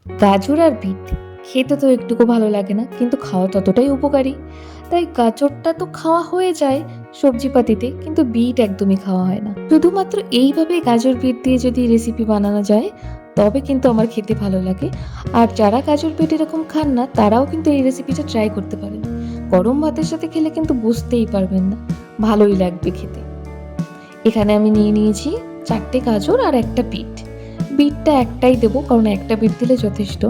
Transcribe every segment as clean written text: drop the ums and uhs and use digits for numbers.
গাজর আর বিট খেতে তো একটুকু ভালো লাগে না, কিন্তু খাওয়া ততটাই উপকারী। তাই গাজরটা তো খাওয়া হয়ে যায় সবজিপাতিতে, কিন্তু বিট একদমই খাওয়া হয় না। শুধুমাত্র এইভাবে গাজর বিট দিয়ে যদি রেসিপি বানানো যায় তবে কিন্তু আমার খেতে ভালো লাগে। আর যারা গাজর বিট এরকম খান না তারাও কিন্তু এই রেসিপিটা ট্রাই করতে পারেন। গরম ভাতের সাথে খেলে কিন্তু বুঝতেই পারবেন না, ভালোই লাগবে খেতে। এখানে আমি নিয়ে নিয়েছি 4টে গাজর আর একটা বিট। বিটটা একটাই দেবো, কারণ একটা বিট দিলে যথেষ্ট।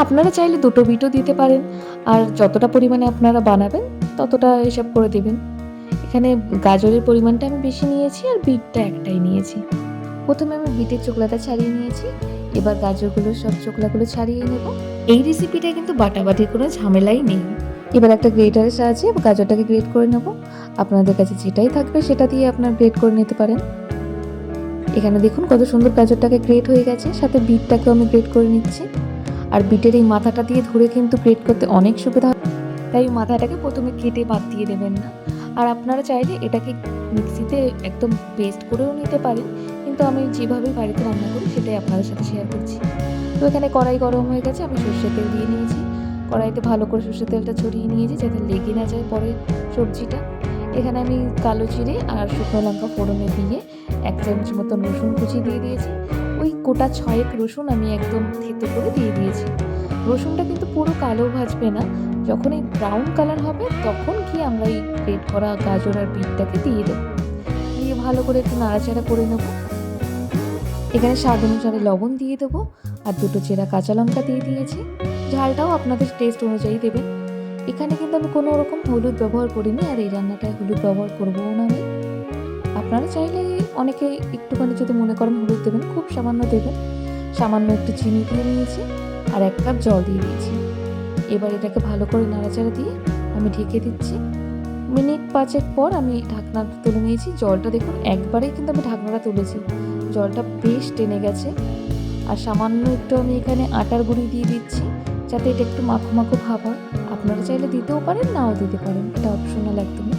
আপনারা চাইলে 2টো বিটও দিতে পারেন। আর যতটা পরিমাণে আপনারা বানাবেন ততটা হিসাব করে দেবেন। এখানে গাজরের পরিমাণটা আমি বেশি নিয়েছি আর বিটটা একটাই নিয়েছি। প্রথমে আমি বিটের চোকলাটা ছাড়িয়ে নিয়েছি। এবার গাজরগুলোর সব চোকলাগুলো ছাড়িয়ে নেব। এই রেসিপিটায় কিন্তু বাটাবাটির কোনো ঝামেলাই নেই। এবার একটা গ্রেটারের সাহায্যে গাজরটাকে গ্রেট করে নেব। আপনাদের কাছে যেটাই থাকবে সেটা দিয়ে আপনারা গ্রেট করে নিতে পারেন। এখানে দেখুন কত সুন্দর গাজরটাকে গ্রেট হয়ে গেছে, সাথে বিটটাকেও আমি গ্রেট করে নিচ্ছি। আর বিটের এই মাথাটা দিয়ে ধরে কিন্তু গ্রেট করতে অনেক সুবিধা হয়, তাই মাথাটাকে প্রথমে কেটে বাদ দিয়ে দেবেন না। আর আপনারা চাইলে এটাকে মিক্সিতে একদম পেস্ট করেও নিতে পারেন, কিন্তু আমি যেভাবে বাড়িতে রান্না করি সেটাই আপনাদের সাথে শেয়ার করছি। তো এখানে কড়াই গরম হয়ে গেছে, আমি সর্ষের তেল দিয়ে নিয়েছি। কড়াইতে ভালো করে সর্ষের তেলটা ছড়িয়ে নিয়েছি যাতে লেগে না যায় পরে সবজিটা। এখানে আমি কালো জিরে আর শুকনো লঙ্কা ফোড়নে দিয়ে 1 চামচ মতন রসুন কুচি দিয়ে দিয়েছি। ওই গোটা 6 রসুন আমি একদম থেতো করে দিয়ে দিয়েছি। রসুনটা কিন্তু পুরো কালো ভাজবে না, যখন এই ব্রাউন কালার হবে তখন কি আমরা এই গ্রেট করা গাজর আর বিটটাকে দিয়ে দেবো। দিয়ে ভালো করে একটু নাড়াচাড়া করে নেব। এখানে স্বাদ অনুসারে লবণ দিয়ে দেবো আর 2টো চেরা কাঁচা লঙ্কা দিয়ে দিয়েছি। ঝালটাও আপনাদের টেস্ট অনুযায়ী দেবেন। এখানে কিন্তু আমি কোনো রকম হলুদ ব্যবহার করিনি, আর এই রান্নাটায় হলুদ ব্যবহার করবও না আমি। আপনারা চাইলে অনেকে একটুখানি যদি মনে করেন হলুদ দেবেন, খুব সামান্য দেবেন। সামান্য একটু চিনি দিয়ে নিয়েছি আর 1 কাপ জল দিয়ে দিয়েছি। এবার এটাকে ভালো করে নাড়াচাড়া দিয়ে আমি ঢেকে দিচ্ছি। মিনিট 5 পর আমি ঢাকনাটা তুলে নিয়েছি। জলটা দেখুন একবারেই কিন্তু আমি ঢাকনাটা তুলেছি, জলটা বেশ টেনে গেছে। আর সামান্য একটু আমি এখানে আটার গুঁড়ি দিয়ে দিচ্ছি যাতে এটা একটু মাখো মাখো ভাব হয়। আপনারা চাইলে দিতেও পারেন, নাও দিতে পারেন, এটা অপশনাল একদমই।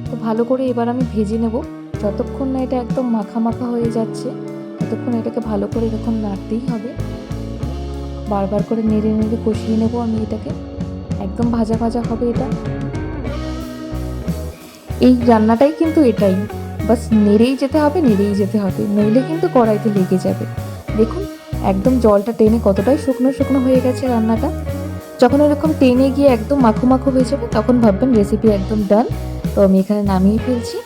তো ভালো করে এবার আমি ভেজে নেব। যতক্ষণ না এটা একদম মাখা মাখা হয়ে যাচ্ছে ততক্ষণ এটাকে ভালো করে এরকম নাড়তেই হবে। বারবার করে নেড়ে নেড়ে কষিয়ে নেব আমি এটাকে, একদম ভাজা ভাজা হবে এটা। এই রান্নাটাই কিন্তু এটাই, বাস নেড়েই যেতে হবে, নেড়েই যেতে হবে, নইলে কিন্তু কড়াইতে লেগে যাবে। দেখুন একদম জলটা টেনে কতটাই শুকনো শুকনো হয়ে গেছে রান্নাটা। যখন এরকম টেনে গিয়ে একদম মাখো মাখো হয়ে যাবে তখন ভাববেন রেসিপি একদম ডান। তো আমি এখানে নামিয়ে ফেলছি।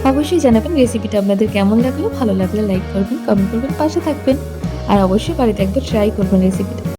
অবশ্যই জানাবেন রেসিপিটা আপনাদের কেমন লাগলো। ভালো লাগলে লাইক করবেন, কমেন্ট করবেন, পাশে থাকবেন। আর অবশ্যই বাড়িতে একবার ট্রাই করবেন রেসিপিটা।